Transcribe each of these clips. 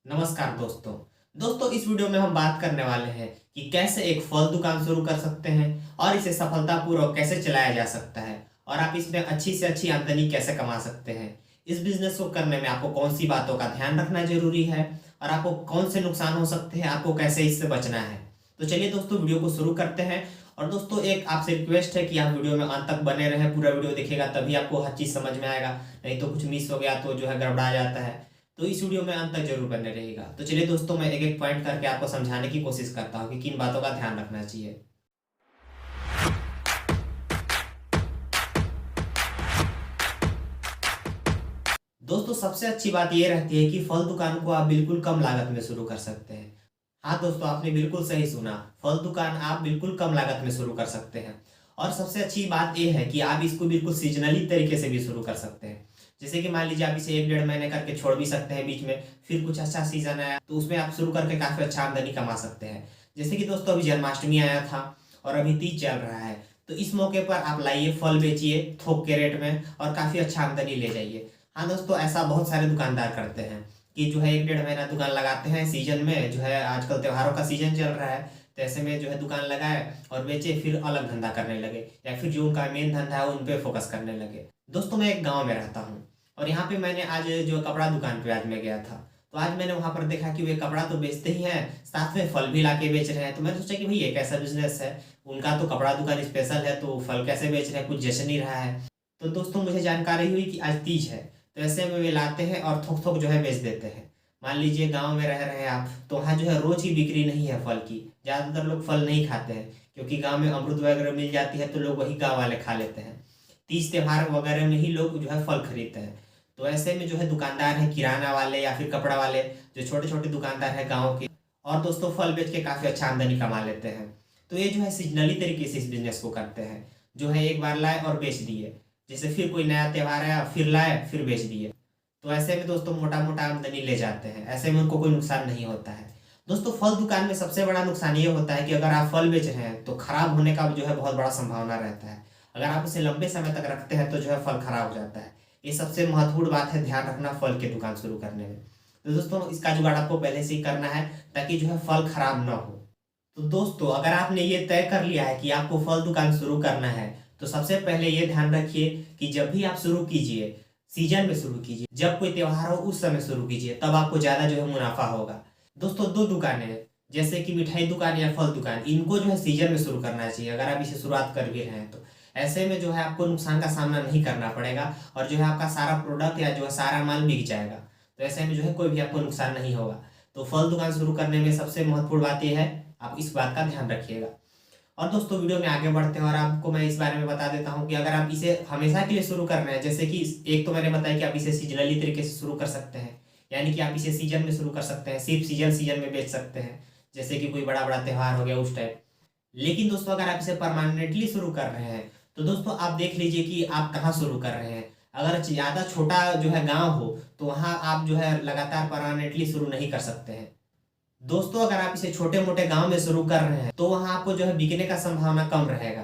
नमस्कार दोस्तों। इस वीडियो में हम बात करने वाले हैं कि कैसे एक फल दुकान शुरू कर सकते हैं और इसे सफलतापूर्वक कैसे चलाया जा सकता है और आप इसमें अच्छी से अच्छी आमदनी कैसे कमा सकते हैं। इस बिजनेस को करने में आपको कौन सी बातों का ध्यान रखना जरूरी है और आपको कौन से नुकसान हो सकते हैं, आपको कैसे इससे बचना है। तो चलिए दोस्तों, वीडियो को शुरू करते हैं। और दोस्तों, एक आपसे रिक्वेस्ट है कि आप वीडियो में अंत तक बने रहें। पूरा वीडियो देखिएगा तभी आपको हर चीज़ समझ में आएगा, नहीं तो कुछ मिस हो गया तो गड़बड़ा जाता है। तो इस वीडियो में अंत तक जरूर बने रहेगा। तो चलिए दोस्तों, मैं एक एक पॉइंट करके आपको समझाने की कोशिश करता हूँ कि किन बातों का ध्यान रखना चाहिए। दोस्तों, सबसे अच्छी बात यह रहती है कि फल दुकान को आप बिल्कुल कम लागत में शुरू कर सकते हैं। हाँ दोस्तों, आपने बिल्कुल सही सुना, फल दुकान आप बिल्कुल कम लागत में शुरू कर सकते हैं। और सबसे अच्छी बात यह है कि आप इसको बिल्कुल सीजनली तरीके से भी शुरू कर सकते हैं। जैसे कि मान लीजिए आप इसे 1 डेढ़ महीने करके छोड़ भी सकते हैं, बीच में फिर कुछ अच्छा सीजन आया तो उसमें आप शुरू करके काफी अच्छा आमदनी कमा सकते हैं। जैसे कि दोस्तों, अभी जन्माष्टमी आया था और अभी तीज चल रहा है, तो इस मौके पर आप लाइए, फल बेचिए थोक के रेट में और काफी अच्छा आमदनी ले जाइए। हाँ दोस्तों, ऐसा बहुत सारे दुकानदार करते हैं कि 1 डेढ़ महीना दुकान लगाते हैं। सीजन में आजकल त्योहारों का सीजन चल रहा है, तो ऐसे में दुकान लगाए और बेचे, फिर अलग धंधा करने लगे या फिर जो उनका मेन धंधा है उन पे फोकस करने लगे। दोस्तों, मैं एक गांव में रहता हूँ और यहाँ पे मैंने आज कपड़ा दुकान पे आज मैं गया था। तो आज मैंने वहां पर देखा कि वे कपड़ा तो बेचते ही हैं, साथ में फल भी लाके बेच रहे हैं। तो मैंने सोचा कि भाई ये कैसा बिजनेस है, उनका तो कपड़ा दुकान स्पेशल है तो फल कैसे बेच रहे हैं, कुछ जच नहीं रहा है। तो दोस्तों, मुझे जानकारी हुई कि आज तीज है, तो ऐसे में वे लाते हैं और थोक थोक बेच देते हैं। मान लीजिए गांव में रह रहे हैं आप, तो वहाँ रोज की बिक्री नहीं है फल की। ज्यादातर लोग फल नहीं खाते हैं क्योंकि गांव में अमरूद वगैरह मिल जाती है तो लोग वही गांव वाले खा लेते हैं। तीज त्योहार वगैरह में ही लोग फल खरीदते हैं। तो ऐसे में दुकानदार है, किराना वाले या फिर कपड़ा वाले, जो छोटे छोटे दुकानदार है गाँव के, और दोस्तों फल बेच के काफी अच्छा आमदनी कमा लेते हैं। तो ये सीजनली तरीके से इस बिजनेस को करते हैं। एक बार लाए और बेच दिए, जैसे फिर कोई नया त्योहार आया फिर लाए फिर बेच दिए। तो ऐसे में दोस्तों मोटा मोटा आमदनी ले जाते हैं, ऐसे में उनको कोई नुकसान नहीं होता है। दोस्तों, फल दुकान में सबसे बड़ा नुकसान ये होता है कि अगर आप फल बेच रहे हैं तो खराब होने का बहुत बड़ा संभावना रहता है। अगर आप उसे लंबे समय तक रखते हैं तो फल खराब हो जाता है। ये सबसे महत्वपूर्ण बात है, ध्यान रखना फल की दुकान शुरू करने में। तो दोस्तों, इसका जुगाड़ आपको पहले से ही करना है ताकि फल खराब ना हो। तो दोस्तों, अगर आपने ये तय कर लिया है कि आपको फल दुकान शुरू करना है, तो सबसे पहले ये ध्यान रखिए कि जब भी आप शुरू कीजिए, सीजन में शुरू कीजिए। जब कोई त्योहार हो उस समय शुरू कीजिए, तब आपको ज्यादा मुनाफा होगा। दोस्तों, दो दुकानें हैं, जैसे कि मिठाई दुकान या फल दुकान, इनको सीजन में शुरू करना चाहिए अगर आप इसे शुरुआत कर भी रहे हैं तो। ऐसे में आपको नुकसान का सामना नहीं करना पड़ेगा और आपका सारा प्रोडक्ट या सारा माल बिक जाएगा। तो ऐसे में कोई भी आपको नुकसान नहीं होगा। तो फल दुकान शुरू करने में सबसे महत्वपूर्ण बात यह है, आप इस बात का ध्यान रखिएगा। और दोस्तों, वीडियो में आगे बढ़ते हैं और आपको मैं इस बारे में बता देता हूँ कि अगर आप इसे हमेशा के लिए शुरू कर रहे हैं, जैसे कि एक तो मैंने बताया कि आप इसे सीजनली तरीके से शुरू कर सकते हैं, यानी कि आप इसे सीजन में शुरू कर सकते हैं, सिर्फ सीजन में बेच सकते हैं, जैसे कि कोई बड़ा बड़ा त्योहार हो गया उस टाइप। लेकिन दोस्तों, अगर आप इसे परमानेंटली शुरू कर रहे हैं तो दोस्तों आप देख लीजिए कि आप कहाँ शुरू कर रहे हैं। अगर ज्यादा छोटा गांव हो तो वहाँ आप लगातार परमानेंटली शुरू नहीं कर सकते हैं। दोस्तों, अगर आप इसे छोटे मोटे गांव में शुरू कर रहे हैं तो वहां आपको बिकने का संभावना कम रहेगा।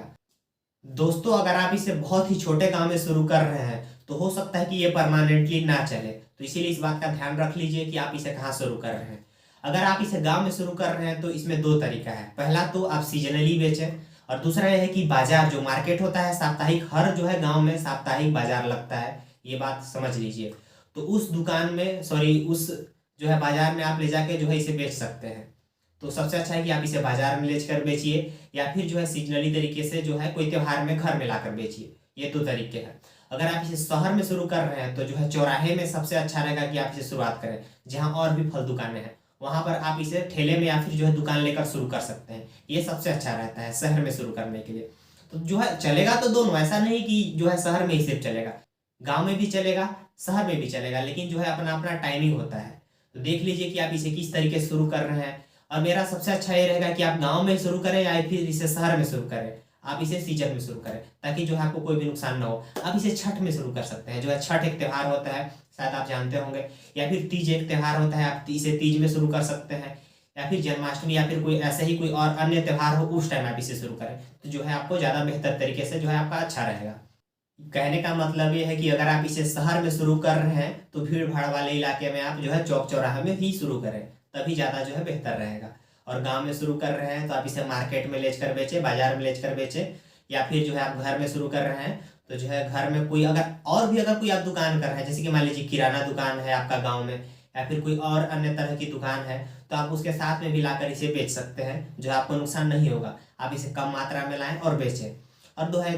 दोस्तों, अगर आप इसे बहुत ही छोटे गांव में शुरू कर रहे हैं तो हो सकता है कि ये परमानेंटली ना चले। तो इसीलिए इस बात का ध्यान रख लीजिए कि आप इसे कहाँ शुरू कर रहे हैं। अगर आप इसे गांव में शुरू कर रहे हैं तो इसमें दो तरीका है। पहला तो आप सीजनली बेचें और दूसरा यह है कि बाजार जो मार्केट होता है साप्ताहिक, हर गांव में साप्ताहिक बाजार लगता है, ये बात समझ लीजिए। तो उस दुकान में उस बाजार में आप ले जाके इसे बेच सकते हैं। तो सबसे अच्छा है कि आप इसे बाजार में ले कर बेचिए या फिर सीजनली तरीके से कोई त्योहार में घर में लाकर बेचिए। ये दो तरीके हैं। अगर आप इसे शहर में शुरू कर रहे हैं तो चौराहे में सबसे अच्छा रहेगा कि आप इसे शुरुआत करें, जहां और भी फल दुकानें हैं। वहां पर आप इसे ठेले में या फिर दुकान लेकर शुरू कर सकते हैं। ये सबसे अच्छा रहता है शहर में शुरू करने के लिए। तो चलेगा तो दोनों, ऐसा नहीं कि शहर में ही सिर्फ चलेगा, गांव में भी चलेगा, शहर में भी चलेगा, लेकिन अपना अपना टाइमिंग होता है। तो देख लीजिए कि आप इसे किस तरीके से शुरू कर रहे हैं। और मेरा सबसे अच्छा ये रहेगा कि आप गांव में शुरू करें या फिर इसे शहर में शुरू करें। आप इसे सीजन में शुरू करें ताकि आपको कोई भी नुकसान ना हो। आप इसे छठ में शुरू कर सकते हैं, छठ एक त्योहार होता है, शायद आप जानते होंगे। या फिर तीज एक त्योहार होता है, आप इसे तीज में शुरू कर सकते हैं। या फिर जन्माष्टमी या फिर कोई ऐसे ही कोई और अन्य त्योहार हो, उस टाइम आप इसे शुरू करें। तो आपको ज्यादा बेहतर तरीके से आपका अच्छा रहेगा। कहने का मतलब ये है कि अगर आप इसे शहर में शुरू कर रहे हैं तो भीड़ भाड़ वाले इलाके में आप जो है चौक चौराहे में ही शुरू करें, तभी ज़्यादा जो है बेहतर रहेगा। और गांव में शुरू कर रहे हैं तो आप इसे मार्केट में लेच कर बेचें, बाजार में लेच कर बेचें, या फिर जो है आप घर में शुरू कर रहे हैं तो जो है घर में कोई अगर और भी अगर कोई आप दुकान कर रहे हैं, जैसे कि मान लीजिए किराना दुकान है आपका गाँव में, या फिर कोई और अन्य तरह की दुकान है, तो आप उसके साथ में भी लाकर इसे बेच सकते हैं, जो है आपको नुकसान नहीं होगा। आप इसे कम मात्रा में लाएं और बेचें। और दो है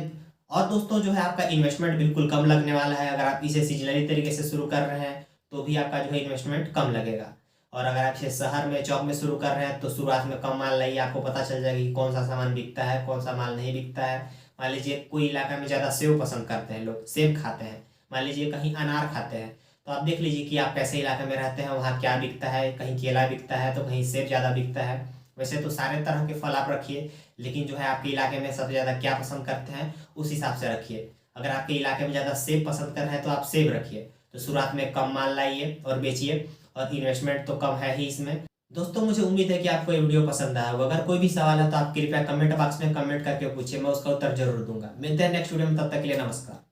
और दोस्तों जो है आपका इन्वेस्टमेंट बिल्कुल कम लगने वाला है। अगर आप इसे सीजनली तरीके से शुरू कर रहे हैं तो भी आपका जो है इन्वेस्टमेंट कम लगेगा। और अगर आप इसे शहर में चौक में शुरू कर रहे हैं तो शुरुआत में कम माल लाइए, आपको पता चल जाएगा कि कौन सा सामान बिकता है, कौन सा माल नहीं बिकता है। मान लीजिए कोई इलाका में ज़्यादा सेव पसंद करते हैं, लोग सेब खाते हैं, मान लीजिए कहीं अनार खाते हैं, तो आप देख लीजिए कि आप कैसे इलाके में रहते हैं, वहाँ क्या बिकता है। कहीं केला बिकता है तो कहीं सेब ज़्यादा बिकता है। वैसे तो सारे तरह के फल आप रखिए, लेकिन जो है आपके इलाके में सबसे ज़्यादा क्या पसंद करते हैं उस हिसाब से रखिए। अगर आपके इलाके में ज़्यादा सेब पसंद कर रहे हैं तो आप सेब रखिए। तो शुरुआत में कम माल लाइए और बेचिए, और इन्वेस्टमेंट तो कम है ही इसमें। दोस्तों मुझे उम्मीद है कि आपको ये वीडियो पसंद आया होगा। अगर कोई भी सवाल है तो आप कृपया कमेंट बॉक्स में कमेंट करके पूछिए, मैं उसका उत्तर जरूर दूंगा। मिलते हैं नेक्स्ट वीडियो में, तब तक के लिए नमस्कार।